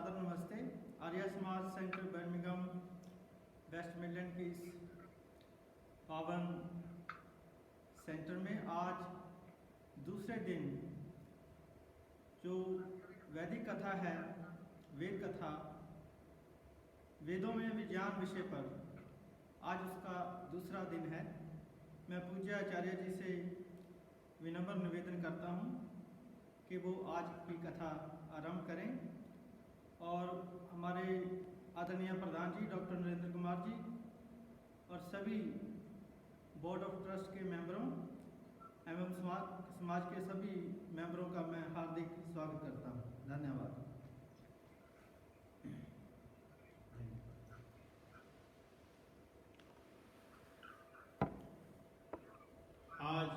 सादर नमस्ते। Arya Samaj centre Birmingham West Midland के इस पावन सेंटर में आज दूसरे दिन जो वैदिक कथा है, वेद कथा, वेदों में विज्ञान विषय पर आज उसका दूसरा दिन है। मैं पूज्य आचार्य जी से विनम्र निवेदन करता हूँ कि वो आज की कथा आरंभ करें और हमारे आदरणीय प्रधान जी डॉक्टर नरेंद्र कुमार जी और सभी बोर्ड ऑफ ट्रस्ट के मेंबरों एवं समाज के सभी मेंबरों का मैं हार्दिक स्वागत करता हूँ। धन्यवाद। आज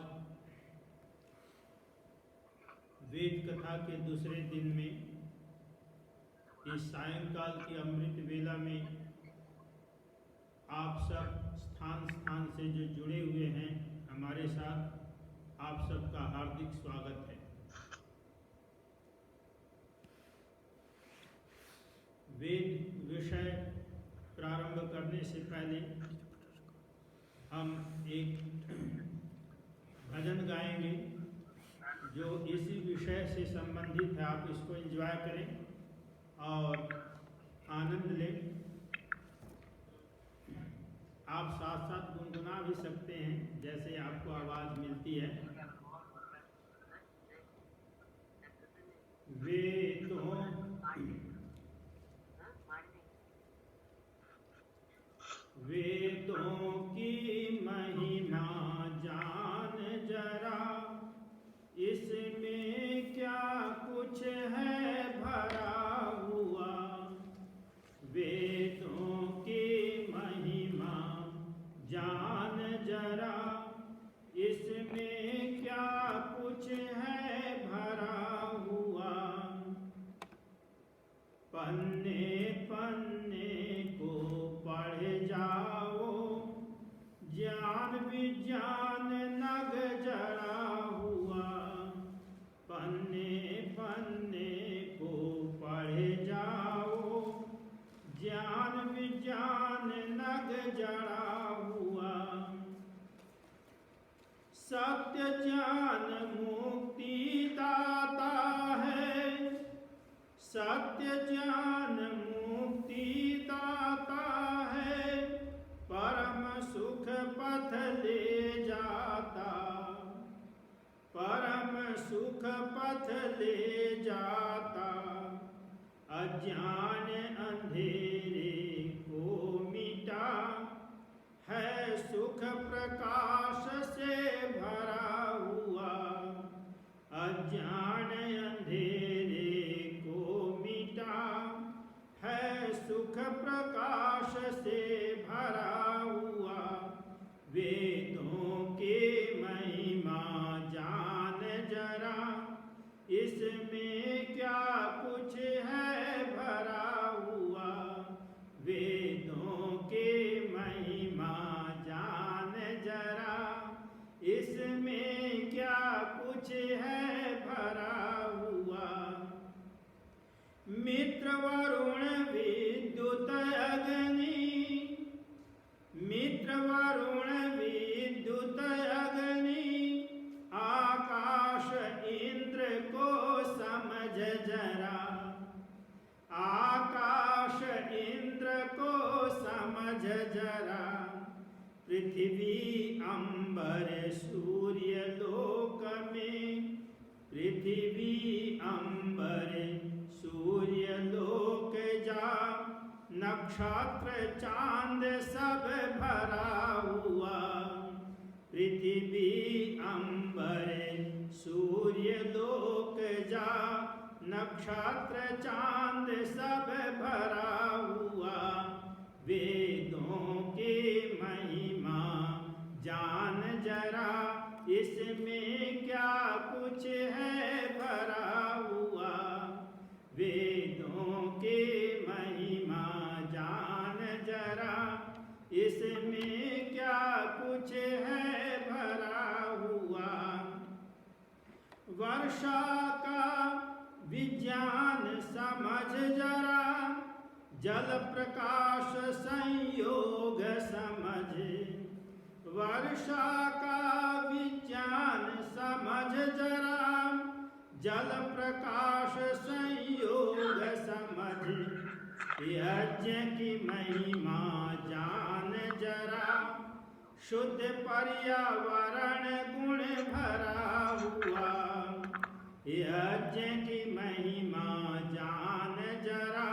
वेद कथा के दूसरे दिन में इस सायंकाल की अमृत वेला में आप सब स्थान से जो जुड़े हुए हैं हमारे साथ, आप सबका हार्दिक स्वागत है। वेद विषय प्रारंभ करने से पहले हम एक भजन गाएंगे जो इसी विषय से संबंधित है। आप इसको एंजॉय करें और आनंद लें। आप साथ साथ गुनगुना भी सकते हैं जैसे आपको आवाज मिलती है। वेदों की महिमा जान जरा, इसमें क्या कुछ है भरा हुआ। वेदों की महिमा जान जरा, इसमें क्या कुछ है भरा हुआ। पन्ने पन्ने को पढ़ जाओ, ज्ञान विज्ञान नग जड़ा हुआ। पन्ने पन्ने को पढ़ जाओ, ज्ञान विज्ञान नग जड़ा हुआ। सत्य ज्ञान मुक्ति दाता है, सत्य ज्ञान मुक्ति दाता है। परम सुख पथ ले जाता, परम सुख पथ ले जाता। अज्ञान अंधेरे को मिटा है, सुख प्रकाश से भरा हुआ। अज्ञान अंधेरे को मिटा है, सुख प्रकाश से भरा हुआ। वेदों के महिमा जान जरा, इसमें क्या कुछ है भरा हुआ। वेदों के महिमा जान जरा, इसमें क्या कुछ है भरा हुआ। मित्र वरुण विद्युत अग्नि, मित्र वरुण विद्युत अग्नि। आकाश इंद्र को समझ जरा, आकाश इंद्र को समझ जरा। पृथ्वी अंबर सूर्य लोक में, पृथ्वी अंबर सूर्य लोक जा। नक्षत्र चांद सब भरा हुआ। पृथ्वी अंबर सूर्य लोक जा, नक्षत्र चांद सब भरा हुआ। वेदों की महिमा जान जरा, इसमें क्या कुछ है भरा हुआ। वेदों की महिमा जान जरा, इसमें क्या कुछ है भरा हुआ। वर्षा का विज्ञान समझ जरा, जल प्रकाश संयोग समझ, वर्षा का विज्ञान समझ जरा, जल प्रकाश संयोग समझ, यज्ञ की महिमा जान जरा, शुद्ध पर्यावरण गुण भरा हुआ, यज्ञ की महिमा जान जरा,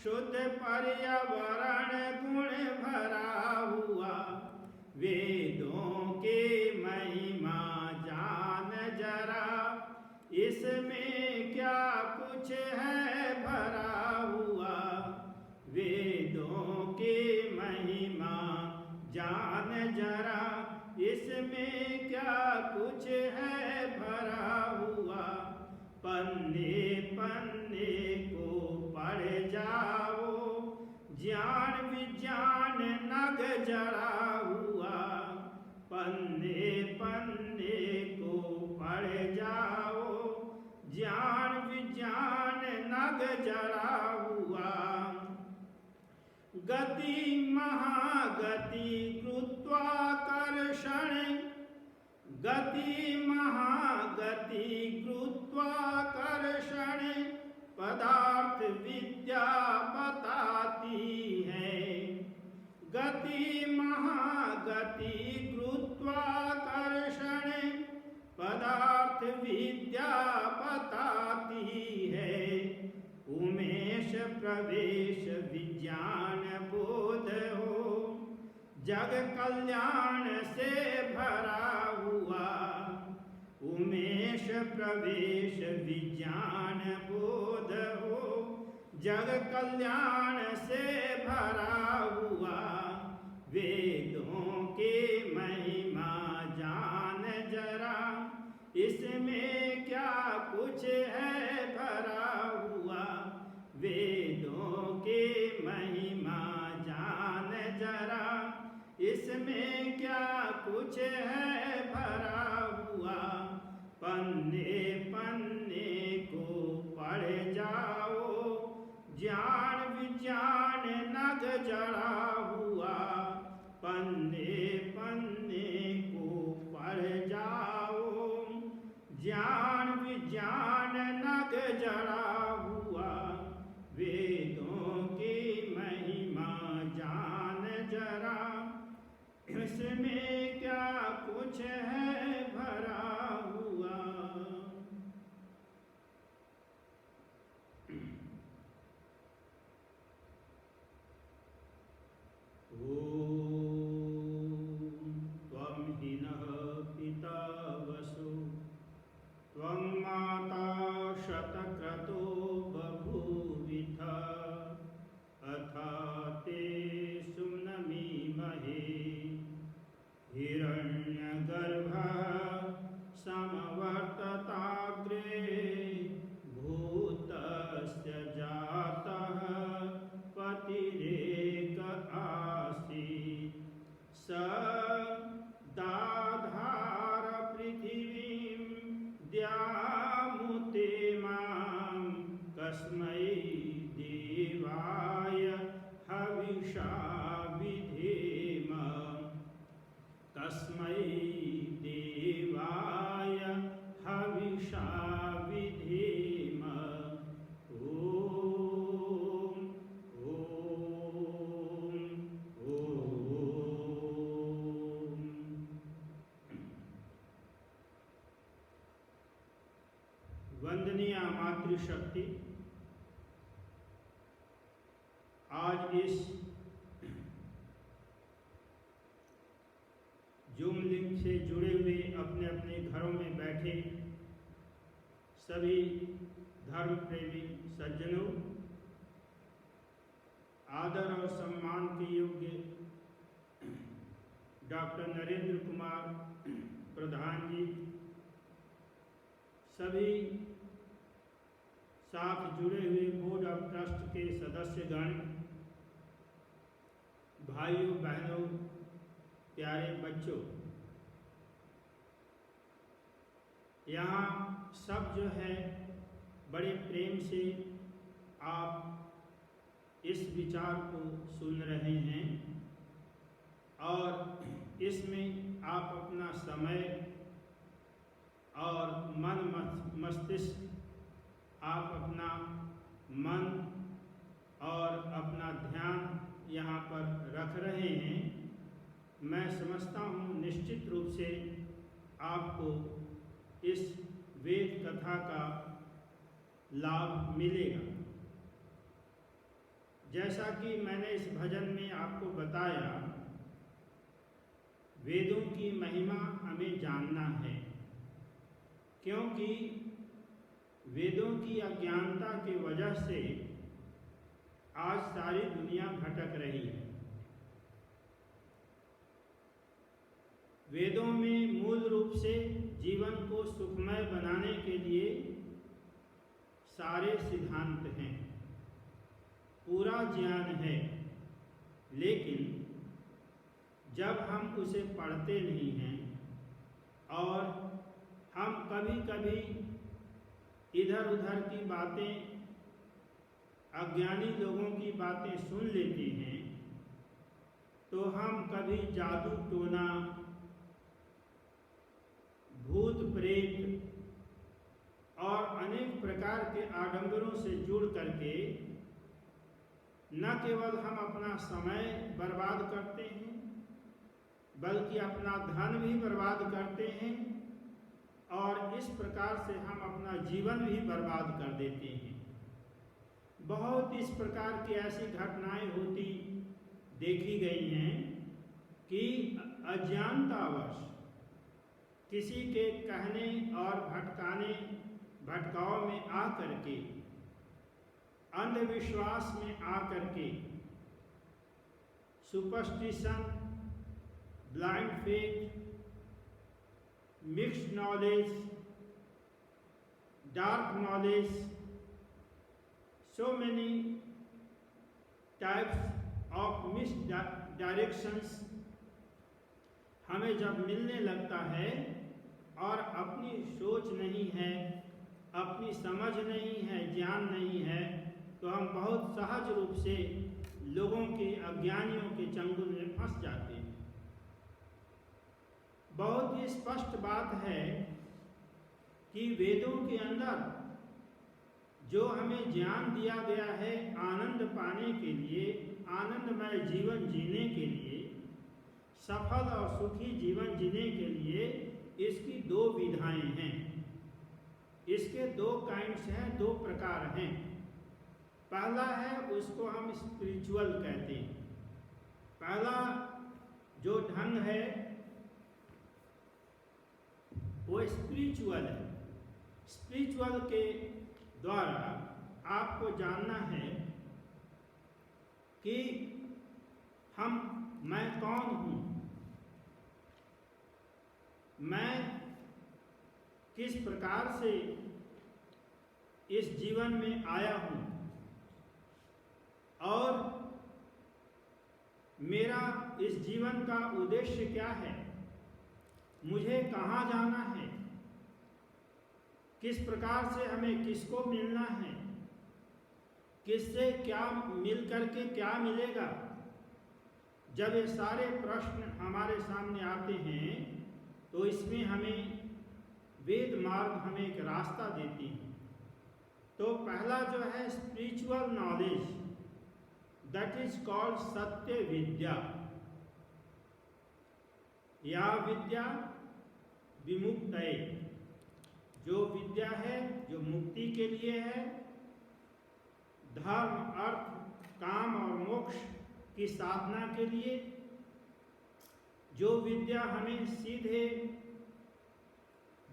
शुद्ध पर्यावरण गुण भरा हुआ, वेदों की महिमा जान जरा, इसमें क्या कुछ है भरा हुआ, वेदों की महिमा जान जरा, इसमें क्या कुछ है भरा हुआ, पन्ने पन्ने को पढ़ जाओ, ज्ञान विज्ञान नग जड़ा हुआ, पन्ने पन्ने को पढ़ जाओ, ज्ञान विज्ञान नग जड़ा हुआ, गति महागति गुरुत्वाकर्षण, गति महागति गुरुत्वाकर्षण, पदार्थ विद्या बताती है, गति महागति गुरुत्वाकर्षण, पदार्थ विद्या बताती है, उमेश प्रवेश विज्ञान बोध हो, जग कल्याण से भरा हुआ, उमेश प्रवेश विज्ञान बोध हो, जग कल्याण से भरा हुआ, वेदों की महिमा जान जरा, इसमें क्या कुछ है भरा हुआ, वेदों की महिमा जान जरा, इसमें क्या कुछ है भरा हुआ, पन्ने पन्ने को पढ़ जाओ, ज्ञान विज्ञान नग जड़ा हुआ, पन्ने पन्ने को पढ़ जाओ, ज्ञान विज्ञान नग जड़ा हुआ, वेदों की महिमा जान जरा, इसमें क्या कुछ है भरा हुआ। त्वं हि नः पिता वसु, त्वं माता शतक्रतो बभूविथ, अथा ते सुम्नमीमहे, हिरण्यगर्भः समवर्तताग्रे, भूतस्य जातः पतिरेक आसीत्, स दाधार पृथिवीं द्यामुते मां, कस्मै देवाय हविषा विधेम, कस्मै देवाय हविषा विधेम, ॐ ॐ ॐ। वंदनीय मातृशक्ति, आज इस जूम लिंक से जुड़े हुए अपने अपने घरों में बैठे सभी धर्म प्रेमी सज्जनों, आदर और सम्मान के योग्य डॉक्टर नरेंद्र कुमार प्रधान जी, सभी साथ जुड़े हुए बोर्ड ऑफ ट्रस्ट के सदस्यगण, भाइयों बहनों, प्यारे बच्चों, यहाँ सब जो है बड़े प्रेम से आप इस विचार को सुन रहे हैं और इसमें आप अपना समय और मन मस्तिष्क आप अपना मन और अपना ध्यान यहाँ पर रख रहे हैं। मैं समझता हूँ निश्चित रूप से आपको इस वेद कथा का लाभ मिलेगा। जैसा कि मैंने इस भजन में आपको बताया, वेदों की महिमा हमें जानना है, क्योंकि वेदों की अज्ञानता की वजह से आज सारी दुनिया भटक रही है। वेदों में मूल रूप से जीवन को सुखमय बनाने के लिए सारे सिद्धांत हैं, पूरा ज्ञान है, लेकिन जब हम उसे पढ़ते नहीं हैं और हम कभी कभी इधर उधर की बातें, अज्ञानी लोगों की बातें सुन लेते हैं, तो हम कभी जादू टोना, भूत प्रेत और अनेक प्रकार के आडंबरों से जुड़ करके न केवल हम अपना समय बर्बाद करते हैं, बल्कि अपना धन भी बर्बाद करते हैं और इस प्रकार से हम अपना जीवन भी बर्बाद कर देते हैं। बहुत इस प्रकार की ऐसी घटनाएं होती देखी गई हैं कि अज्ञानतावश किसी के कहने और भटकाव में आकर के, अंधविश्वास में आकर के, superstition, blind faith, mixed knowledge, dark knowledge, so many types of misdirections हमें जब मिलने लगता है और अपनी सोच नहीं है, अपनी समझ नहीं है, ज्ञान नहीं है, तो हम बहुत सहज रूप से लोगों के, अज्ञानियों के चंगुल में फंस जाते हैं। बहुत ही स्पष्ट बात है कि वेदों के अंदर जो हमें ज्ञान दिया गया है आनंद पाने के लिए, आनंदमय जीवन जीने के लिए, सफल और सुखी जीवन जीने के लिए, इसकी दो विधाएं हैं। इसके दो काइंड्स हैं, दो प्रकार हैं। पहला है, उसको हम स्पिरिचुअल कहते हैं। पहला जो ढंग है वो स्पिरिचुअल है। स्पिरिचुअल के द्वारा आपको जानना है कि मैं कौन हूँ, मैं किस प्रकार से इस जीवन में आया हूँ और मेरा इस जीवन का उद्देश्य क्या है, मुझे कहाँ जाना है, किस प्रकार से हमें किसको मिलना है, किससे क्या मिल करके क्या मिलेगा। जब ये सारे प्रश्न हमारे सामने आते हैं तो इसमें हमें वेद मार्ग हमें एक रास्ता देती है। तो पहला जो है spiritual knowledge, that is called सत्य विद्या। या विद्या विमुक्तये, जो विद्या है जो मुक्ति के लिए है, धर्म, अर्थ, काम और मोक्ष की साधना के लिए, जो विद्या हमें सीधे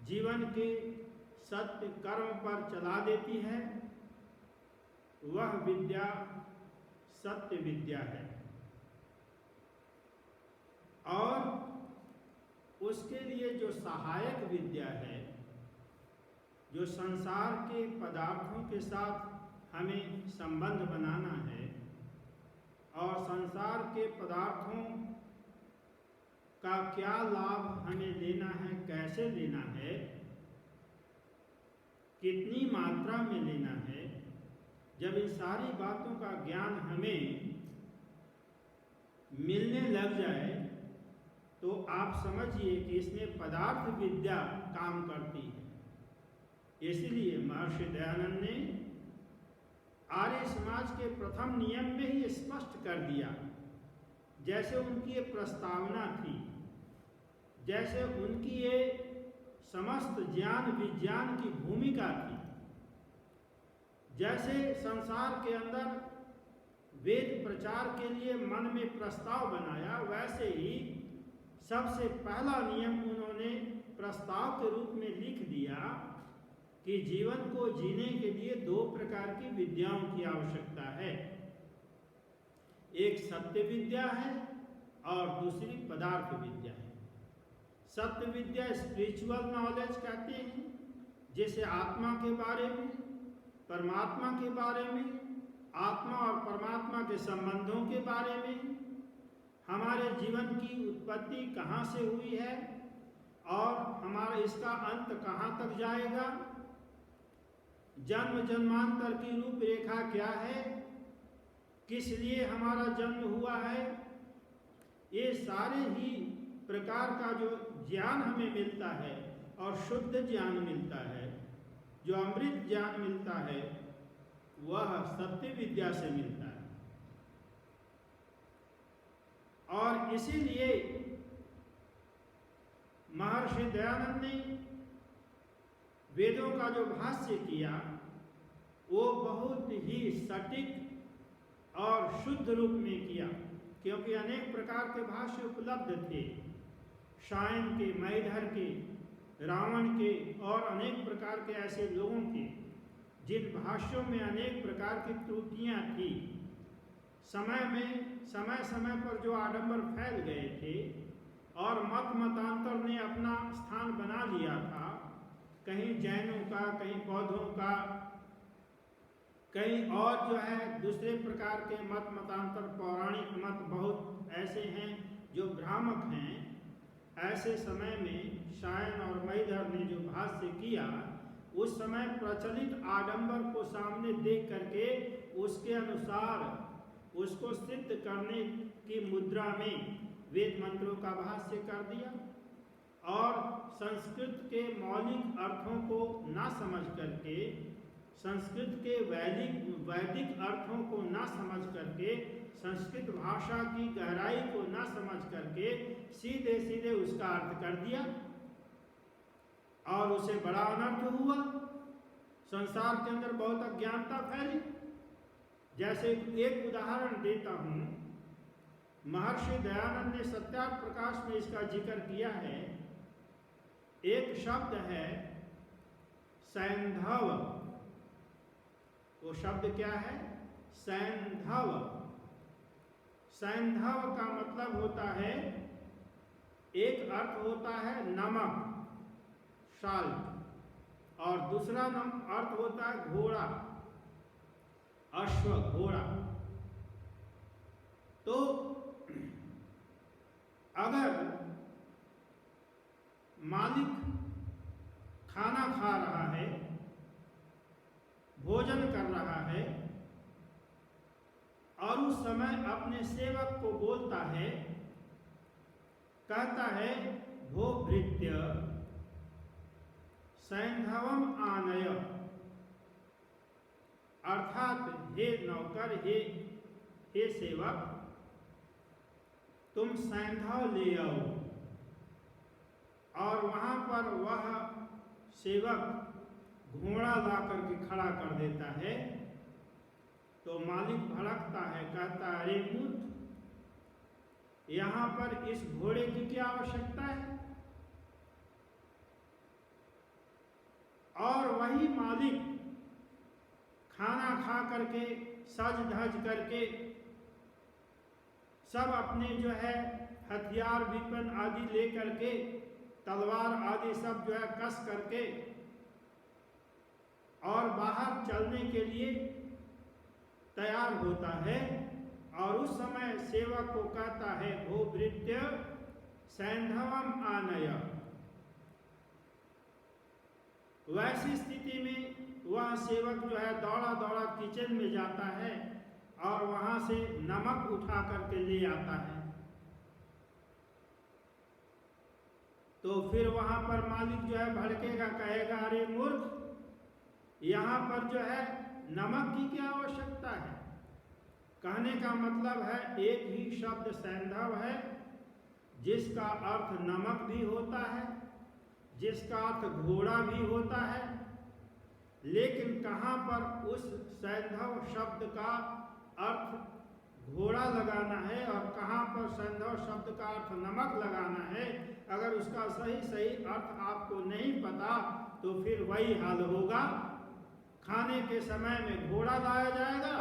जीवन के सत्य कर्म पर चला देती है, वह विद्या सत्य विद्या है। और उसके लिए जो सहायक विद्या है, जो संसार के पदार्थों के साथ हमें संबंध बनाना है और संसार के पदार्थों का क्या लाभ हमें लेना है, कैसे लेना है, कितनी मात्रा में लेना है, जब इन सारी बातों का ज्ञान हमें मिलने लग जाए तो आप समझिए कि इसमें पदार्थ विद्या काम करती है। इसलिए महर्षि दयानंद ने आर्य समाज के प्रथम नियम में ही स्पष्ट कर दिया, जैसे उनकी ये प्रस्तावना थी, जैसे उनकी ये समस्त ज्ञान विज्ञान की भूमिका थी, जैसे संसार के अंदर वेद प्रचार के लिए मन में प्रस्ताव बनाया, वैसे ही सबसे पहला नियम उन्होंने प्रस्ताव के रूप में लिख दिया कि जीवन को जीने के लिए दो प्रकार की विद्याओं की आवश्यकता है। एक सत्य विद्या है और दूसरी पदार्थ विद्या है। सत्य विद्या स्पिरिचुअल नॉलेज कहते हैं, जैसे आत्मा के बारे में, परमात्मा के बारे में, आत्मा और परमात्मा के संबंधों के बारे में, हमारे जीवन की उत्पत्ति कहाँ से हुई है और हमारा इसका अंत कहाँ तक जाएगा, जन्म जन्मांतर की रूपरेखा क्या है, किस लिए हमारा जन्म हुआ है, ये सारे ही प्रकार का जो ज्ञान हमें मिलता है और शुद्ध ज्ञान मिलता है, जो अमृत ज्ञान मिलता है, वह सत्य विद्या से मिलता है। और इसीलिए महर्षि दयानंद ने वेदों का जो भाष्य किया वो बहुत ही सटीक और शुद्ध रूप में किया, क्योंकि अनेक प्रकार के भाष्य उपलब्ध थे। शायन के, मैधर के, रावण के और अनेक प्रकार के ऐसे लोगों के जिन भाष्यों में अनेक प्रकार की त्रुटियां थी, समय समय पर जो आडंबर फैल गए थे और मत मतांतर ने अपना स्थान बना लिया था, कहीं जैनों का, कहीं बौद्धों का, कहीं और जो है दूसरे प्रकार के मत मतांतर, पौराणिक मत बहुत ऐसे हैं जो भ्रामक हैं। ऐसे समय में शायन और मैधर ने जो भाष्य किया, उस समय प्रचलित आडंबर को सामने देख करके उसके अनुसार उसको सिद्ध करने की मुद्रा में वेद मंत्रों का भाष्य कर दिया और संस्कृत के मौलिक अर्थों को ना समझ करके, संस्कृत के वैदिक अर्थों को ना समझ करके, संस्कृत भाषा की गहराई को ना समझ करके सीधे सीधे उसका अर्थ कर दिया और उसे बड़ा अनर्थ हुआ। संसार के अंदर बहुत अज्ञानता फैली। जैसे एक उदाहरण देता हूँ, महर्षि दयानंद ने सत्यार्थ प्रकाश में इसका जिक्र किया है। एक शब्द है सैंधव। वो शब्द क्या है? सैंधव। सैंधव का मतलब होता है, एक अर्थ होता है नमक, साल्ट, और दूसरा अर्थ होता है घोड़ा, अश्व, घोड़ा। तो अगर मालिक खाना खा रहा है, भोजन कर रहा है और उस समय अपने सेवक को बोलता है, कहता है भो भृत्य सैंधवम आनय, अर्थात हे नौकर, हे सेवक, तुम सैंधव ले आओ। और वहां पर वह सेवक घोड़ा ला करके खड़ा कर देता है। तो मालिक भड़कता है, कहता है अरे मूर्ख, यहां पर इस घोड़े की क्या आवश्यकता है? और वही मालिक खाना खा करके, सज धज करके, सब अपने जो है हथियार विपन आदि ले करके, तलवार आदि सब जो है कस करके और बाहर चलने के लिए तैयार होता है। और उस समय सेवक को कहता है भो भृत्य सैंधवम आनय। वैसी स्थिति में वह सेवक जो है दौड़ा दौड़ा किचन में जाता है और वहां से नमक उठा करके ले आता है। तो फिर वहां पर मालिक जो है भड़केगा, कहेगा अरे मूर्ख, यहाँ पर जो है नमक की क्या आवश्यकता है। कहने का मतलब है एक ही शब्द सैंधव है जिसका अर्थ नमक भी होता है, जिसका अर्थ घोड़ा भी होता है, लेकिन कहाँ पर उस सैंधव शब्द का अर्थ घोड़ा लगाना है और कहाँ पर सैंधव शब्द का अर्थ नमक लगाना है, अगर उसका सही सही अर्थ आपको नहीं पता तो फिर वही हाल होगा। खाने के समय में घोड़ा लाया जाएगा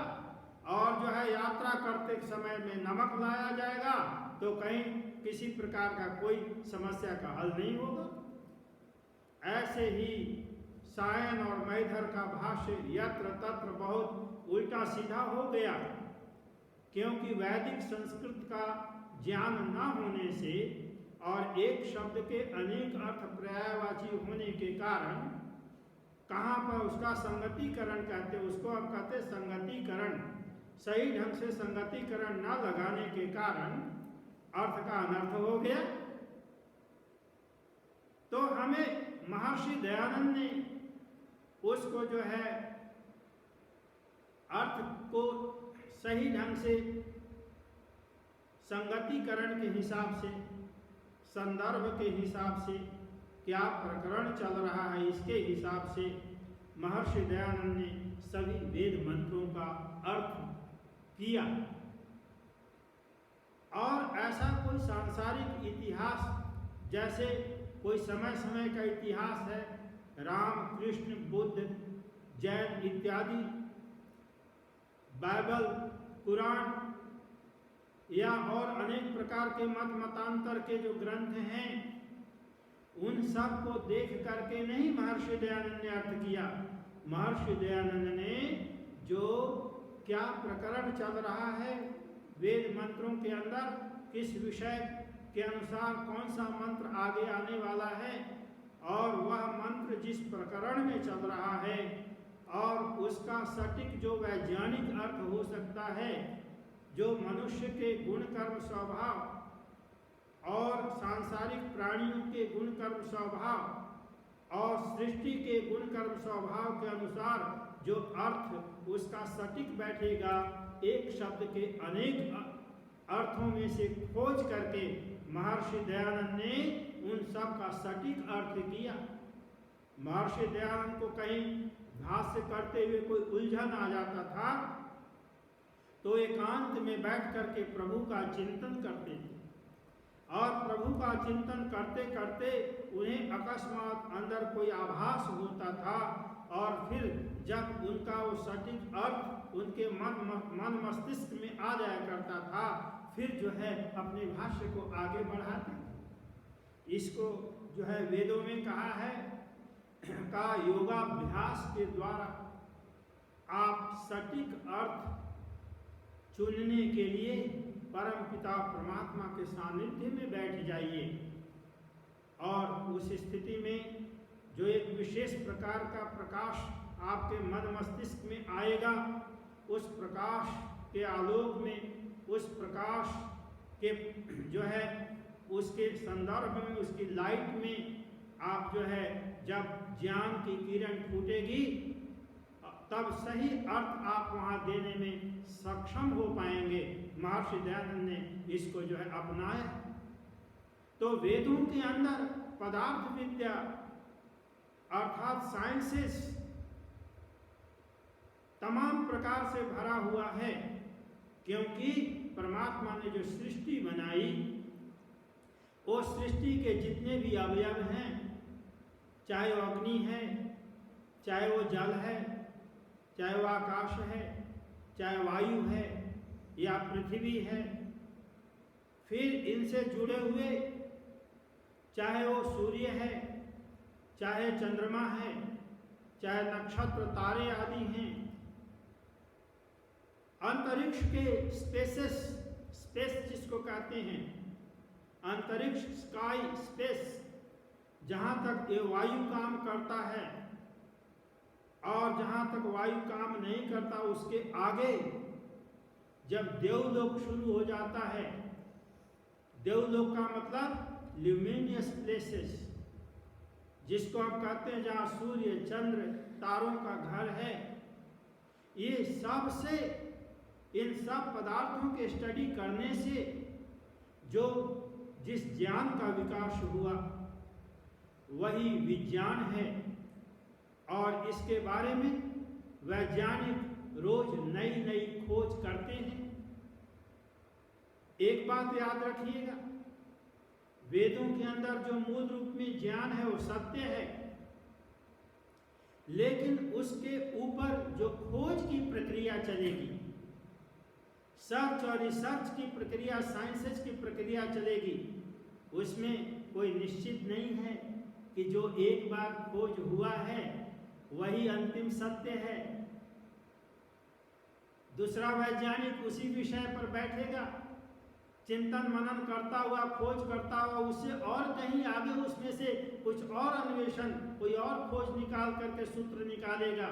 और जो है यात्रा करते समय में नमक लाया जाएगा, तो कहीं किसी प्रकार का कोई समस्या का हल नहीं होगा। ऐसे ही सायन और मैधर का भाष्य यत्र तत्र बहुत उल्टा सीधा हो गया, क्योंकि वैदिक संस्कृत का ज्ञान न होने से और एक शब्द के अनेक अर्थ पर्यायवाची होने के कारण कहाँ पर उसका संगतिकरण कहते, उसको अब कहते संगतिकरण, सही ढंग से संगतिकरण न लगाने के कारण अर्थ का अनर्थ हो गया। तो हमें महर्षि दयानंद ने उसको जो है अर्थ को सही ढंग से संगतिकरण के हिसाब से, संदर्भ के हिसाब से, क्या प्रकरण चल रहा है इसके हिसाब से महर्षि दयानंद ने सभी वेद मंत्रों का अर्थ किया। और ऐसा कोई सांसारिक इतिहास, जैसे कोई समय समय का इतिहास है, राम, कृष्ण, बुद्ध, जैन इत्यादि, बाइबल, कुरान या और अनेक प्रकार के मत मतांतर के जो ग्रंथ हैं, उन सब को देख करके नहीं महर्षि दयानंद ने अर्थ किया। महर्षि दयानंद ने जो क्या प्रकरण चल रहा है वेद मंत्रों के अंदर, किस विषय के अनुसार कौन सा मंत्र आगे आने वाला है और वह मंत्र जिस प्रकरण में चल रहा है और उसका सटीक जो वैज्ञानिक अर्थ हो सकता है, जो मनुष्य के गुण कर्म स्वभाव और सांसारिक प्राणियों के गुण कर्म स्वभाव और सृष्टि के गुण कर्म स्वभाव के अनुसार जो अर्थ उसका सटीक बैठेगा, एक शब्द के अनेक अर्थों में से खोज करके महर्षि दयानंद ने उन सब का सटीक अर्थ किया। महर्षि दयानंद को कहीं भाष्य करते हुए कोई उलझन आ जाता था तो एकांत में बैठ करके प्रभु का चिंतन करते थे और प्रभु का चिंतन करते करते उन्हें अकस्मात अंदर कोई आभास होता था और फिर जब उनका वो सटीक अर्थ उनके मन मस्तिष्क में आ जाया करता था, फिर जो है अपने भाष्य को आगे बढ़ाते थे। इसको जो है वेदों में कहा है का योगाभ्यास के द्वारा आप सटीक अर्थ चुनने के लिए परम पिता परमात्मा के सानिध्य में बैठ जाइए और उस स्थिति में जो एक विशेष प्रकार का प्रकाश आपके मन मस्तिष्क में आएगा, उस प्रकाश के आलोक में, उस प्रकाश के जो है उसके संदर्भ में, उसकी लाइट में आप जो है जब ज्ञान की किरण फूटेगी तब सही अर्थ आप वहाँ देने में सक्षम हो पाएंगे। महर्षि दयानंद ने इसको जो है अपनाया। तो वेदों के अंदर पदार्थ विद्या अर्थात साइंसेस तमाम प्रकार से भरा हुआ है, क्योंकि परमात्मा ने जो सृष्टि बनाई वो सृष्टि के जितने भी अवयव हैं, चाहे वो अग्नि है, चाहे वो जल है, चाहे वो आकाश है, चाहे वायु है या पृथ्वी है, फिर इनसे जुड़े हुए चाहे वो सूर्य है, चाहे चंद्रमा है, चाहे नक्षत्र तारे आदि हैं, अंतरिक्ष के स्पेस जिसको कहते हैं, अंतरिक्ष स्काई स्पेस, जहाँ तक ये वायु काम करता है और जहाँ तक वायु काम नहीं करता उसके आगे जब देवलोक शुरू हो जाता है, देवलोक का मतलब ल्यूमिनियस प्लेसेस, जिसको हम कहते हैं जहाँ सूर्य चंद्र तारों का घर है, ये सब से इन सब पदार्थों के स्टडी करने से जो जिस ज्ञान का विकास हुआ वही विज्ञान है। और इसके बारे में वैज्ञानिक रोज नई नई खोज करते हैं। एक बात याद रखिएगा, वेदों के अंदर जो मूल रूप में ज्ञान है वो सत्य है, लेकिन उसके ऊपर जो खोज की प्रक्रिया चलेगी, सर्च और रिसर्च की प्रक्रिया, साइंसेस की प्रक्रिया चलेगी, उसमें कोई निश्चित नहीं है कि जो एक बार खोज हुआ है वही अंतिम सत्य है। दूसरा वैज्ञानिक उसी विषय पर बैठेगा, चिंतन मनन करता हुआ, खोज करता हुआ, उससे और कहीं आगे उसमें से कुछ और अन्वेषण, कोई और खोज निकाल करके सूत्र निकालेगा,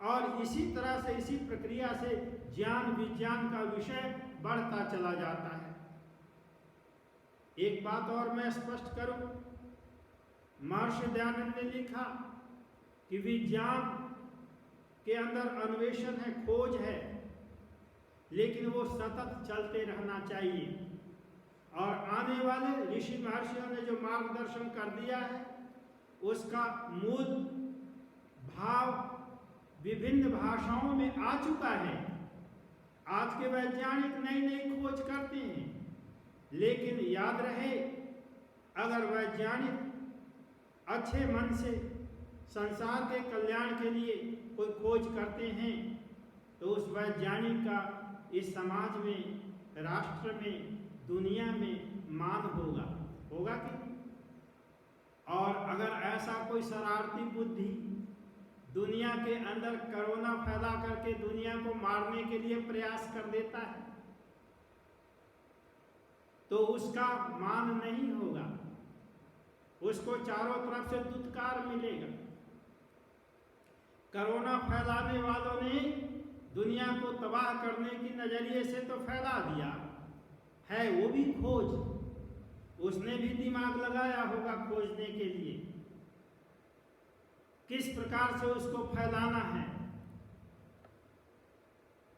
और इसी तरह से, इसी प्रक्रिया से ज्ञान विज्ञान का विषय बढ़ता चला जाता है। एक बात और मैं स्पष्ट करूं, महर्षि दयानंद ने लिखा कि विज्ञान के अंदर अन्वेषण है, खोज है, लेकिन वो सतत चलते रहना चाहिए। और आने वाले ऋषि महर्षियों ने जो मार्गदर्शन कर दिया है उसका मूल भाव विभिन्न भाषाओं में आ चुका है। आज के वैज्ञानिक नई नई खोज करते हैं, लेकिन याद रहे, अगर वैज्ञानिक अच्छे मन से संसार के कल्याण के लिए कोई खोज करते हैं तो उस वैज्ञानिक का इस समाज में, राष्ट्र में, दुनिया में मान होगा कि? और अगर ऐसा कोई शरारती बुद्धि दुनिया के अंदर कोरोना फैला करके दुनिया को मारने के लिए प्रयास कर देता है तो उसका मान नहीं होगा, उसको चारों तरफ से दुत्कार मिलेगा। कोरोना फैलाने वालों ने दुनिया को तबाह करने की नजरिए से तो फैला दिया है, वो भी खोज, उसने भी दिमाग लगाया होगा खोजने के लिए किस प्रकार से उसको फैलाना है,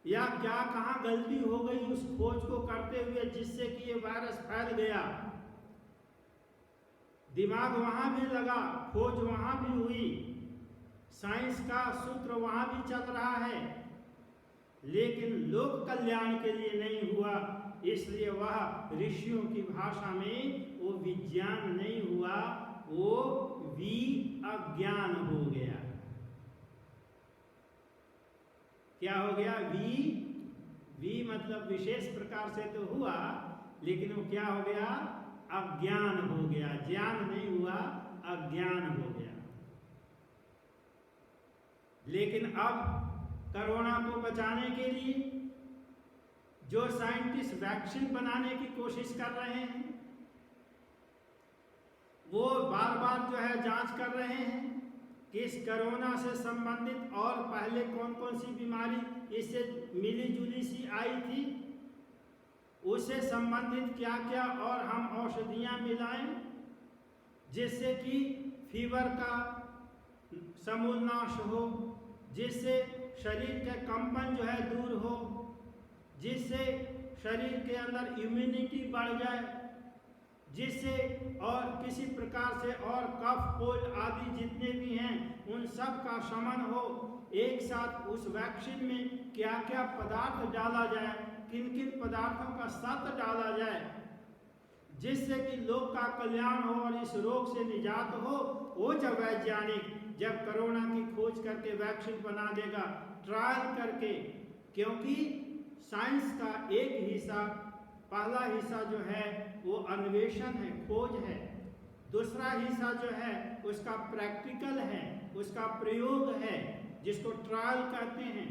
या क्या कहाँ गलती हो गई उस खोज को करते हुए जिससे कि ये वायरस फैल गया। दिमाग वहां भी लगा, खोज वहां भी हुई, साइंस का सूत्र वहां भी चल रहा है, लेकिन लोक कल्याण के लिए नहीं हुआ, इसलिए वह ऋषियों की भाषा में वो विज्ञान नहीं हुआ, वो अज्ञान हो गया। क्या हो गया? वी मतलब विशेष प्रकार से तो हुआ, लेकिन वो क्या हो गया? अज्ञान हो गया। ज्ञान नहीं हुआ, अज्ञान हो गया। लेकिन अब कोरोना को बचाने के लिए जो साइंटिस्ट वैक्सीन बनाने की कोशिश कर रहे हैं, वो बार बार जो है जांच कर रहे हैं कि इस कोरोना से संबंधित और पहले कौन कौन सी बीमारी इससे मिली जुली सी आई थी, उससे संबंधित क्या क्या और हम औषधियां मिलाएं जिससे कि फीवर का समूल नाश हो, जिससे शरीर के कंपन जो है दूर हो, जिससे शरीर के अंदर इम्यूनिटी बढ़ जाए, जिससे और किसी प्रकार से और कफ कोल्ड आदि जितने भी हैं उन सब का शमन हो। एक साथ उस वैक्सीन में क्या क्या पदार्थ डाला जाए, किन किन पदार्थों का साथ डाला जाए जिससे कि लोग का कल्याण हो और इस रोग से निजात हो। वो जब वैज्ञानिक जब कोरोना की खोज करके वैक्सीन बना देगा ट्रायल करके, क्योंकि साइंस का एक हिस्सा, पहला हिस्सा जो है वो अन्वेषण है, खोज है, दूसरा हिस्सा जो है उसका प्रैक्टिकल है, उसका प्रयोग है जिसको ट्रायल कहते हैं।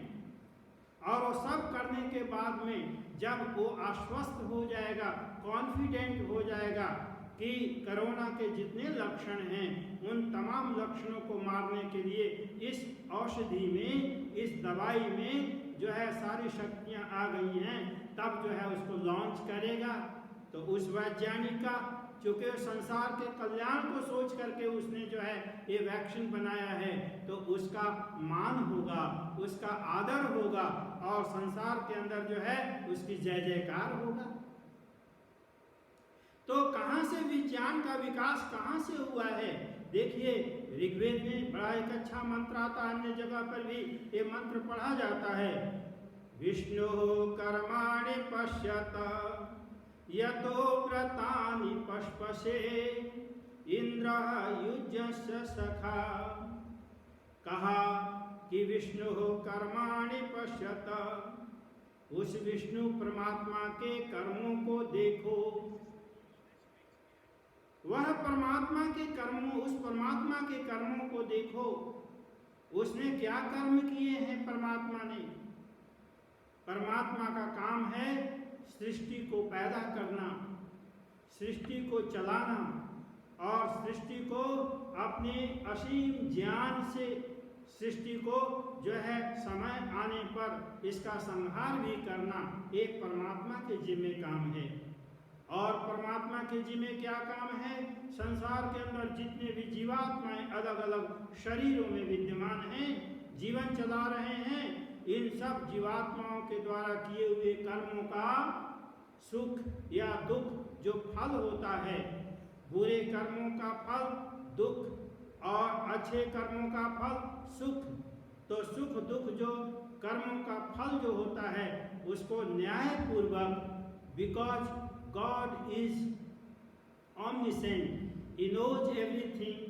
और वो सब करने के बाद में जब वो आश्वस्त हो जाएगा, कॉन्फिडेंट हो जाएगा, कि कोरोना के जितने लक्षण हैं उन तमाम लक्षणों को मारने के लिए इस औषधि में, इस दवाई में जो है सारी शक्तियां आ गई हैं, तब जो है उसको लॉन्च करेगा। तो उस वैज्ञानिक का, चूंकि संसार के कल्याण को सोच करके उसने जो है ये वैक्सीन बनाया है, तो उसका मान होगा, उसका आदर होगा और संसार के अंदर जो है उसकी जय जयकार होगा। तो कहाँ से विज्ञान का विकास कहाँ से हुआ है? देखिए, ऋग्वेद में बड़ा एक अच्छा मंत्र आता है, अन्य जगह पर भी ये मंत्र पढ़ा जाता है। विष्णु कर्माणि पश्यत यतो व्रतानि पश्पसे इंद्र युज्यस्य सखा। कहा कि विष्णु कर्माणि पश्यत, उस विष्णु परमात्मा के कर्मों को देखो। वह परमात्मा के कर्मों, उस परमात्मा के कर्मों को देखो। उसने क्या कर्म किए हैं? परमात्मा ने, परमात्मा का काम है सृष्टि को पैदा करना, सृष्टि को चलाना और सृष्टि को अपने असीम ज्ञान से सृष्टि को जो है समय आने पर इसका संहार भी करना एक परमात्मा के जिम्मे काम है। और परमात्मा के जिम्मे क्या काम है? संसार के अंदर जितने भी जीवात्माएं अलग अलग शरीरों में विद्यमान हैं, जीवन चला रहे हैं, इन सब जीवात्माओं के द्वारा किए हुए कर्मों का सुख या दुख जो फल होता है, बुरे कर्मों का फल दुख और अच्छे कर्मों का फल सुख। तो सुख दुख जो कर्मों का फल जो होता है उसको न्यायपूर्वक, because God is omniscient, He knows everything,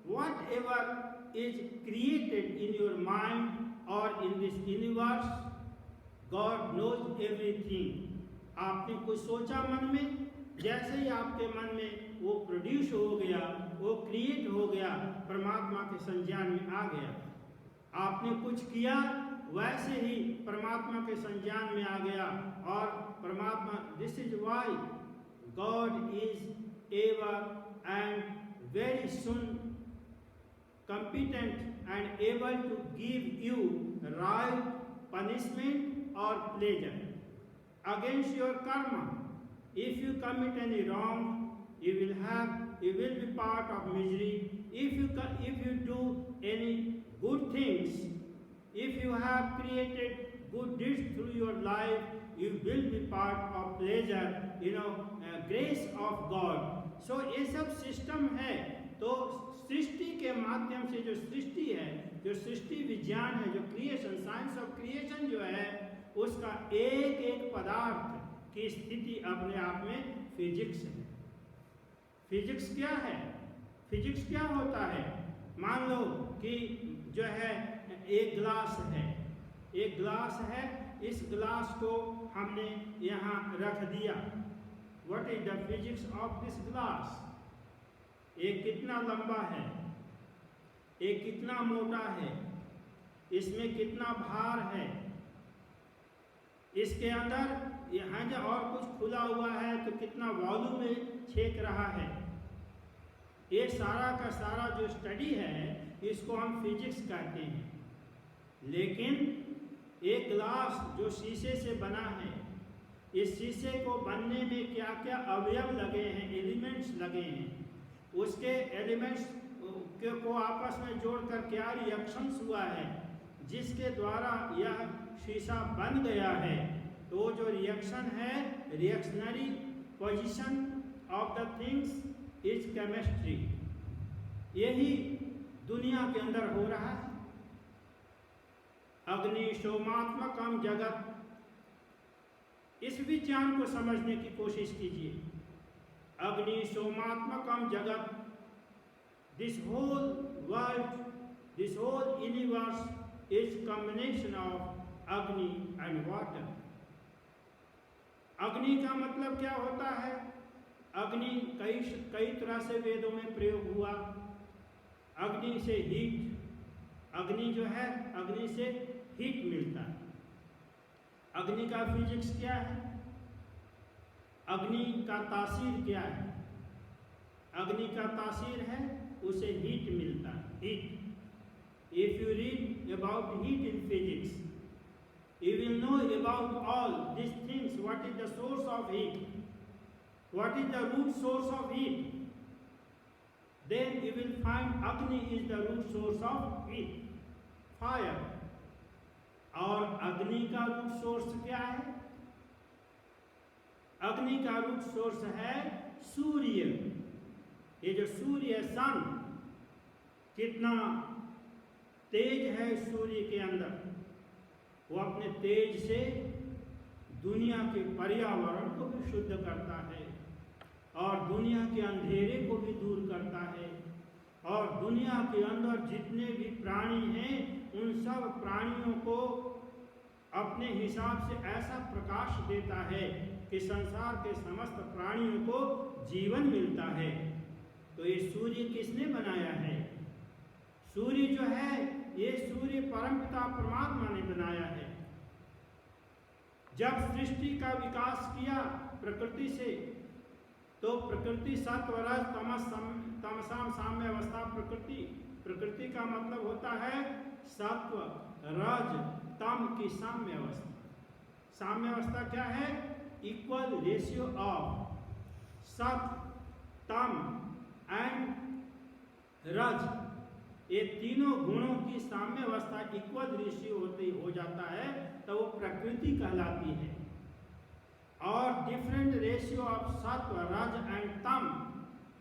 whatever is created in your mind or in this universe, God knows everything. आपने कुछ सोचा मन में, जैसे ही आपके मन में वो प्रोड्यूस हो गया, वो क्रिएट हो गया, परमात्मा के संज्ञान में आ गया। आपने कुछ किया, वैसे ही परमात्मा के संज्ञान में आ गया। और परमात्मा, this is why God is ever and very soon competent and able to give you right punishment or pleasure against your karma. If you commit any wrong, you will be part of misery. If you do any good things, if you have created good deeds through your life, you will be part of pleasure, grace of God. So ये सब system है। तो सृष्टि के माध्यम से जो सृष्टि है, जो सृष्टि विज्ञान है, जो क्रिएशन, साइंस ऑफ क्रिएशन जो है, उसका एक एक पदार्थ की स्थिति अपने आप में फिजिक्स है। फिजिक्स क्या है? फिजिक्स क्या होता है? मान लो कि जो है एक ग्लास है, एक ग्लास है, इस ग्लास को हमने यहाँ रख दिया। What is the physics of this glass? एक कितना लंबा है, एक कितना मोटा है, इसमें कितना भार है, इसके अंदर यहाँ जो और कुछ खुला हुआ है तो कितना वॉल्यूम में छेक रहा है। ये सारा का सारा जो स्टडी है इसको हम फिजिक्स कहते हैं। लेकिन एक ग्लास जो शीशे से बना है, इस शीशे को बनने में क्या क्या अवयव लगे हैं, एलिमेंट्स लगे हैं, उसके एलिमेंट्स को आपस में जोड़कर क्या रिएक्शंस हुआ है जिसके द्वारा यह शीशा बन गया है। तो जो रिएक्शन है, reactionary position of the things is chemistry. यही दुनिया के अंदर हो रहा है। अग्नि सोमात्मकम जगत, इस विज्ञान को समझने की कोशिश कीजिए। अग्नि सोमात्मकम जगत, this whole world, this whole universe is combination of agni and water. अग्नि का मतलब क्या होता है? अग्नि कई तरह से वेदों में प्रयोग हुआ। अग्नि से हीट, अग्नि जो है, अग्नि से हीट मिलता है। अग्नि का फिजिक्स क्या है? अग्नि का तासीर क्या है? अग्नि का तासीर है, उसे हीट मिलता है, heat. If you read about heat in physics, you will know about all these things. What is the source of heat? What is the root source of heat? Then you will find Agni is the root source of heat, fire. और अग्नि का root source क्या है? अग्नि का root source है सूर्य। ये जो सूर्य है, सन, कितना तेज है सूर्य के अंदर। वो अपने तेज से दुनिया के पर्यावरण को भी शुद्ध करता है और दुनिया के अंधेरे को भी दूर करता है, और दुनिया के अंदर जितने भी प्राणी हैं उन सब प्राणियों को अपने हिसाब से ऐसा प्रकाश देता है कि संसार के समस्त प्राणियों को जीवन मिलता है। तो ये सूर्य किसने बनाया है? सूर्य जो है, ये सूर्य परमपिता परमात्मा ने बनाया है। जब सृष्टि का विकास किया प्रकृति से, तो प्रकृति सत्व रज तमसाम साम्य अवस्था प्रकृति। प्रकृति का मतलब होता है सत्व रज तम की साम्य अवस्था। साम्य अवस्था क्या है? इक्वल रेशियो ऑफ सत्व, तम एंड रज। ये तीनों गुणों की साम्य अवस्था इक्वल रेशियो होते हो जाता है तो वो प्रकृति कहलाती है। और डिफरेंट रेशियो ऑफ सत्व रज एंड तम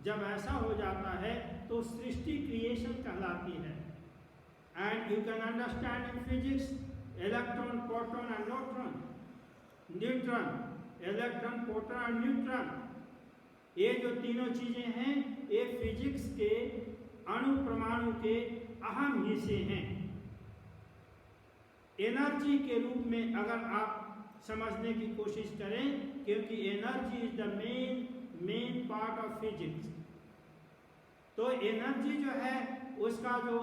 जब ऐसा हो जाता है तो सृष्टि क्रिएशन कहलाती है। And you can understand in physics electron, proton and neutron, electron, proton and neutron, ये जो तीनों चीजें हैं ये फिजिक्स के अणु परमाणु के अहम हिस्से हैं। एनर्जी के रूप में अगर आप समझने की कोशिश करें, क्योंकि energy is the main part of physics, तो एनर्जी जो है उसका जो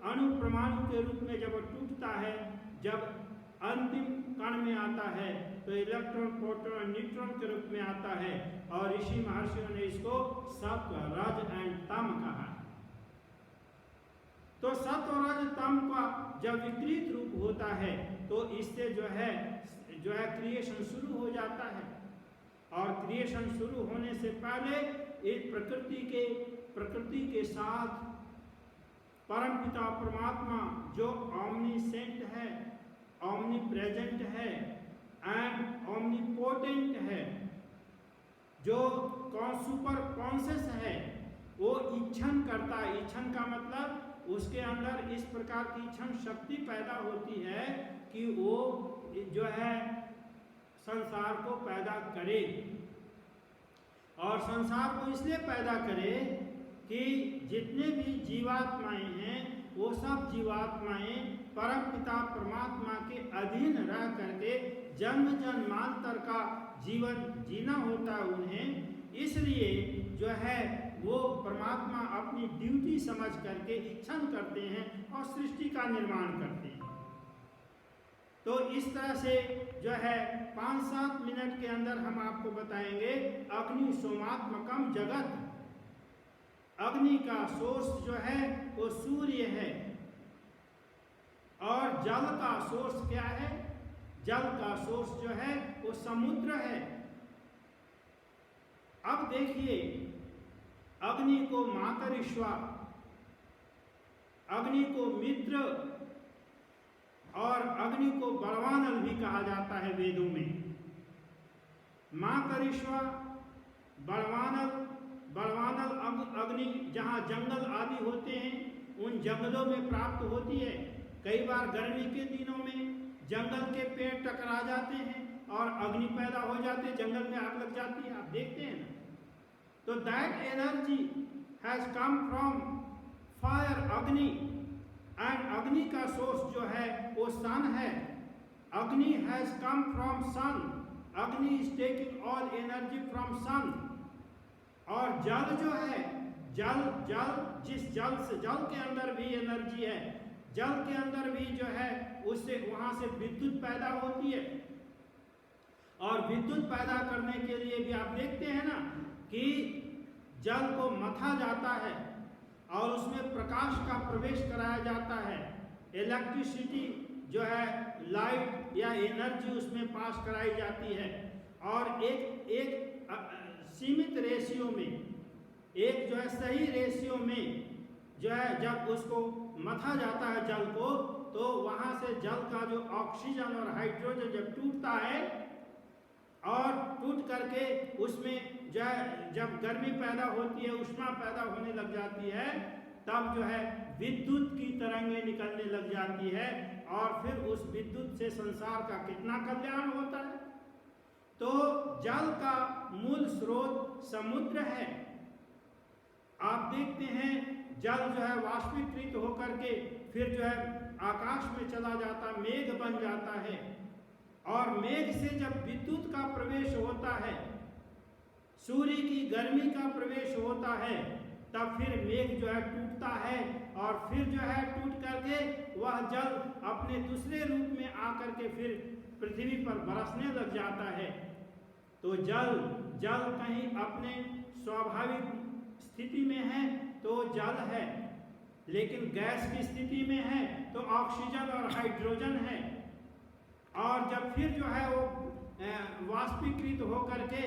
अणु परमाणु के रूप में जब वो टूटता है, जब अंतिम कण में आता है तो इलेक्ट्रॉन, प्रोटॉन और न्यूट्रॉन के रूप में आता है। और ऋषि महर्षियों ने इसको सत्व रज एंड तम कहा। तो सत्व रज तम का जब विपरीत रूप होता है तो इससे जो है क्रिएशन शुरू हो जाता है। और क्रिएशन शुरू होने से पहले इस प्रकृति के साथ परमपिता परमात्मा जो ऑमनीसेंट है, ऑमनी प्रेजेंट है एंड ऑमनीपोटेंट है, जो सुपर कॉन्शियस है, वो इच्छन करता है। इच्छन का मतलब उसके अंदर इस प्रकार की इच्छन शक्ति पैदा होती है कि वो जो है संसार को पैदा करे। और संसार को इसलिए पैदा करे कि जितने भी जीवात्माएं हैं वो सब जीवात्माएं परमपिता परमात्मा के अधीन रह करके जन्म जन्मांतर का जीवन जीना होता है उन्हें। इसलिए जो है वो परमात्मा अपनी ड्यूटी समझ करके इच्छन करते हैं और सृष्टि का निर्माण करते हैं। तो इस तरह से जो है 5-7 मिनट के अंदर हम आपको बताएंगे अग्नि सोमात्मकम जगत। अग्नि का सोर्स जो है वो सूर्य है। और जल का सोर्स क्या है? जल का सोर्स जो है वो समुद्र है। अब देखिए, अग्नि को मातरिश्वा, अग्नि को मित्र और अग्नि को बलवानल भी कहा जाता है वेदों में। मातरिश्वा, बलवानल अग्नि जहाँ जंगल आदि होते हैं उन जंगलों में प्राप्त होती है। कई बार गर्मी के दिनों में जंगल के पेड़ टकरा जाते हैं और अग्नि पैदा हो जाते हैं, जंगल में आग लग जाती है, आप देखते हैं ना। तो that energy has come from fire, अग्नि। एंड अग्नि का सोर्स जो है वो सन है। अग्नि has come from sun, agni is taking all energy from sun. और जल जो है, जल जिस जल के अंदर भी एनर्जी है, जल के अंदर भी जो है उससे वहां से विद्युत पैदा होती है। और विद्युत पैदा करने के लिए भी आप देखते हैं ना कि जल को मथा जाता है और उसमें प्रकाश का प्रवेश कराया जाता है। इलेक्ट्रिसिटी जो है, लाइट या एनर्जी उसमें पास कराई जाती है और एक सीमित रेशियो में, एक जो है सही रेशियो में जो है जब उसको मथा जाता है जल को, तो वहाँ से जल का जो ऑक्सीजन और हाइड्रोजन जब टूटता है और टूट करके उसमें जो है जब गर्मी पैदा होती है, ऊष्मा पैदा होने लग जाती है, तब जो है विद्युत की तरंगें निकलने लग जाती है और फिर उस विद्युत से संसार का कितना कल्याण होता है। तो जल का मूल स्रोत समुद्र है। आप देखते हैं जल जो है वाष्पीकृत होकर के फिर जो है आकाश में चला जाता, मेघ बन जाता है और मेघ से जब विद्युत का प्रवेश होता है, सूर्य की गर्मी का प्रवेश होता है, तब फिर मेघ जो है टूटता है और फिर जो है टूट करके वह जल अपने दूसरे रूप में आकर के फिर पृथ्वी पर बरसने लग जाता है। तो जल कहीं अपने स्वाभाविक स्थिति में है तो जल है, लेकिन गैस की स्थिति में है तो ऑक्सीजन और हाइड्रोजन है। और जब फिर जो है वो वाष्पीकृत होकर के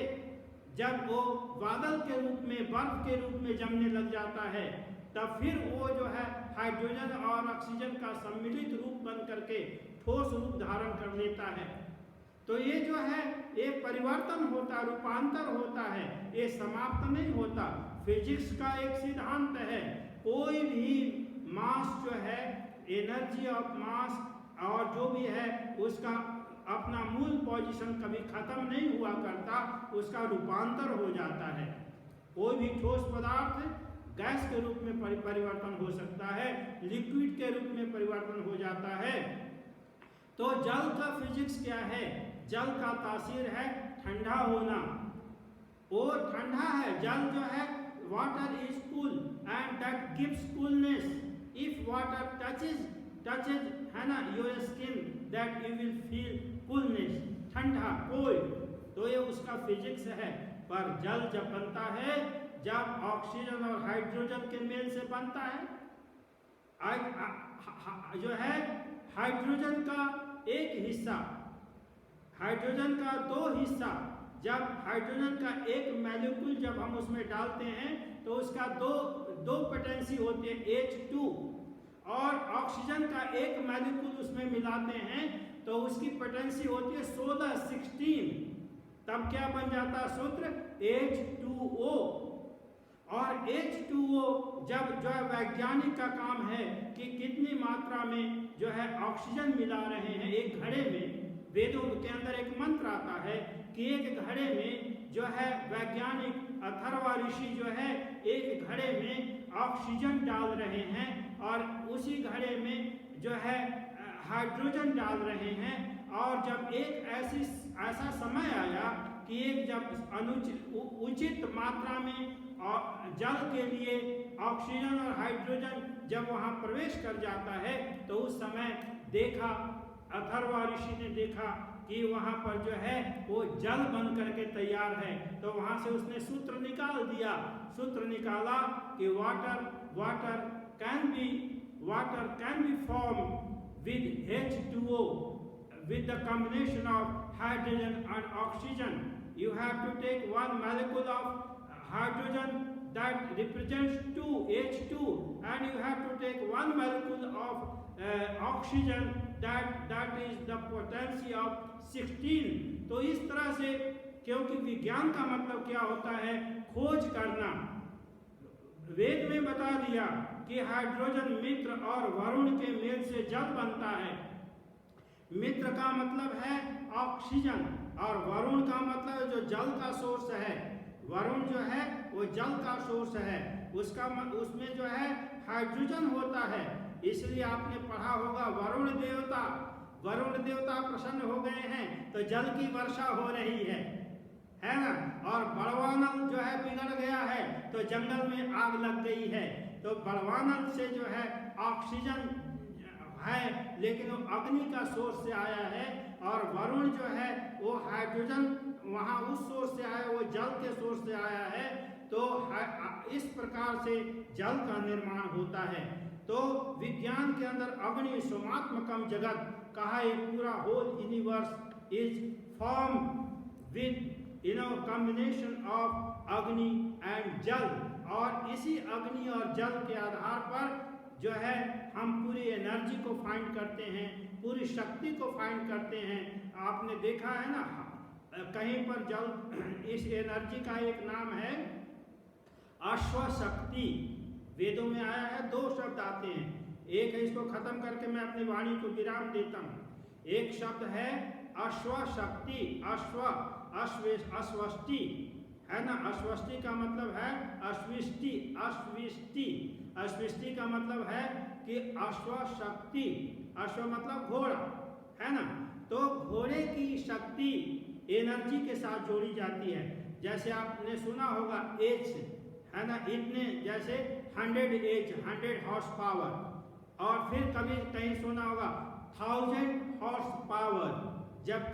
जब वो बादल के रूप में, बर्फ के रूप में जमने लग जाता है, तब फिर वो जो है हाइड्रोजन और ऑक्सीजन का सम्मिलित रूप बन करके ठोस रूप धारण कर लेता है। तो ये जो है ये परिवर्तन होता, रूपांतर होता है, ये समाप्त नहीं होता। फिजिक्स का एक सिद्धांत है, कोई भी मास जो है, एनर्जी ऑफ मास और जो भी है उसका अपना मूल पोजीशन कभी खत्म नहीं हुआ करता, उसका रूपांतर हो जाता है। कोई भी ठोस पदार्थ गैस के रूप में परिवर्तन हो सकता है, लिक्विड के रूप में परिवर्तन हो जाता है। तो जल का फिजिक्स क्या है? जल का तासीर है ठंडा होना। वो ठंडा है, जल जो है, water is cool and that gives coolness. If water touches है ना your skin, that you will feel coolness, ठंडा, कोल्ड। तो ये उसका फिजिक्स है। पर जल जब बनता है, जब ऑक्सीजन और हाइड्रोजन के मेल से बनता है, जो है हाइड्रोजन का एक हिस्सा, हाइड्रोजन का दो हिस्सा, जब हाइड्रोजन का एक मॉलिक्यूल जब हम उसमें डालते हैं तो उसका दो पोटेंसी होती है H2, और ऑक्सीजन का एक मॉलिक्यूल उसमें मिलाते हैं तो उसकी पोटेंसी होती है 16। तब क्या बन जाता है सूत्र? H2O। और H2O जब जो है वैज्ञानिक का काम है कि कितनी मात्रा में जो है ऑक्सीजन मिला रहे हैं एक घड़े में। वेदों के अंदर एक मंत्र आता है कि एक घड़े में जो है वैज्ञानिक अथर्वा ऋषि जो है एक घड़े में ऑक्सीजन डाल रहे हैं और उसी घड़े में जो है हाइड्रोजन डाल रहे हैं। और जब एक ऐसा समय आया कि एक जब उचित मात्रा में जल के लिए ऑक्सीजन और हाइड्रोजन जब वहाँ प्रवेश कर जाता है, तो उस समय देखा, अथर्वा ऋषि ने देखा कि वहाँ पर जो है वो जल बन करके तैयार है। तो वहाँ से उसने सूत्र निकाल दिया। सूत्र निकाला कि water can be form with H2O, with the combination of hydrogen and oxygen. You have to take one molecule of hydrogen that represents 2 H2, and you have to take one molecule of oxygen that is the potency of 16. तो इस तरह से, क्योंकि विज्ञान का मतलब क्या होता है? खोज करना। वेद में बता दिया कि हाइड्रोजन मित्र और वरुण के मेल से जल बनता है। मित्र का मतलब है ऑक्सीजन और वरुण का मतलब जो जल का सोर्स है। वरुण जो है वो जल का सोर्स है, उसमें जो है हाइड्रोजन होता है। इसलिए आपने पढ़ा होगा वरुण देवता प्रसन्न हो गए हैं तो जल की वर्षा हो रही है ना। और बड़वानल जो है बिगड़ गया है तो जंगल में आग लग गई है। तो बड़वानल से जो है ऑक्सीजन है, लेकिन वो अग्नि का सोर्स से आया है। और वरुण जो है वो हाइड्रोजन वहाँ उस सोर्स से आया, वो जल के सोर्स से आया है। तो इस प्रकार से जल का निर्माण होता है। तो विज्ञान के अंदर अग्नि सोमात्मकम जगत कहा, एक पूरा whole universe is form with combination of agni and jal. और इसी अग्नि और जल के आधार पर जो है हम पूरी एनर्जी को फाइंड करते हैं, पूरी शक्ति को फाइंड करते हैं। आपने देखा है ना, कहीं पर जल, इस एनर्जी का एक नाम है अश्वशक्ति। वेदों में आया है, दो शब्द आते हैं, एक है, इसको खत्म करके मैं अपनी वाणी को विराम देता हूँ। एक शब्द है अश्वशक्ति, अश्वष्टि है ना। अश्वष्टि का मतलब है अश्विष्टि, अश्विष्टि का मतलब है कि अश्वशक्ति, अश्व मतलब घोड़ा है ना। तो घोड़े की शक्ति एनर्जी के साथ जोड़ी जाती है। जैसे आपने सुना होगा एच है ना, इतने जैसे 100 एच 100 हॉर्स पावर, और फिर कभी कहीं सुना होगा 1000 हॉर्स पावर। जब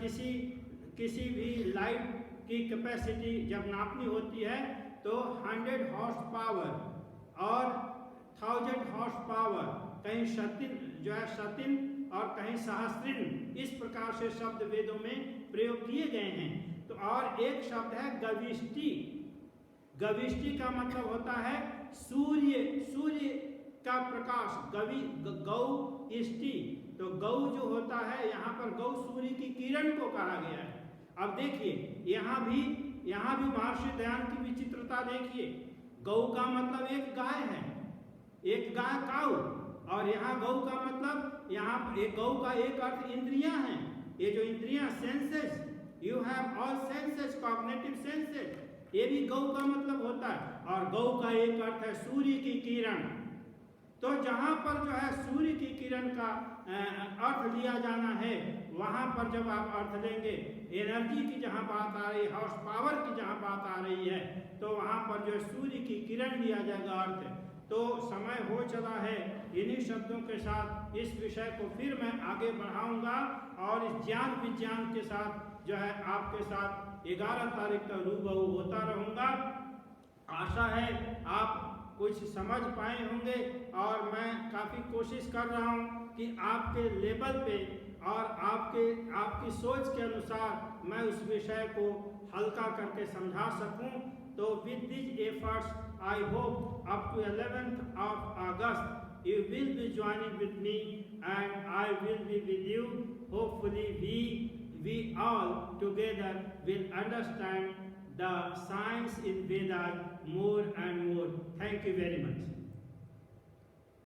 किसी भी लाइट की कैपेसिटी जब नापनी होती है तो 100 हॉर्स पावर और 1000 हॉर्स पावर, कहीं शतिन जो है शतिन और कहीं सहस्रिन, इस प्रकार से शब्द वेदों में प्रयोग किए गए हैं। तो और एक शब्द है गविष्टि। गविष्टि का मतलब होता है सूर्य का प्रकाश, गौ इष्टि। तो गौ जो होता है, यहाँ पर गौ सूर्य की किरण को कहा गया है। अब देखिए यहाँ भी महर्षि दयान की विचित्रता देखिए। गौ का मतलब एक गाय है, एक गाय काऊ, और यहाँ गौ का मतलब, यहाँ एक गौ का एक अर्थ इंद्रियां हैं। ये जो इंद्रियां, senses, you have all senses, cognitive senses, ये भी गौ का मतलब होता है। और गौ का एक अर्थ है सूर्य की किरण। तो जहाँ पर जो है सूर्य की किरण का अर्थ लिया जाना है, वहाँ पर जब आप अर्थ लेंगे, एनर्जी की जहाँ बात आ रही है, हॉर्स पावर की जहाँ बात आ रही है, तो वहाँ पर जो है सूर्य की किरण लिया जाएगा अर्थ। तो समय हो चला है, इन्हीं शब्दों के साथ इस विषय को फिर मैं आगे बढ़ाऊंगा और इस ज्ञान विज्ञान के साथ जो है आपके साथ 11 तारीख तक रूबरू होता रहूंगा। आशा है आप कुछ समझ पाए होंगे, और मैं काफ़ी कोशिश कर रहा हूँ कि आपके लेवल पे और आपकी सोच के अनुसार मैं उस विषय को हल्का करके समझा सकूं। तो with this efforts I hope up to 11th of August you will be joining with me and I will be with you. Hopefully we all together will understand the science in Vedas more and more. Thank you very much.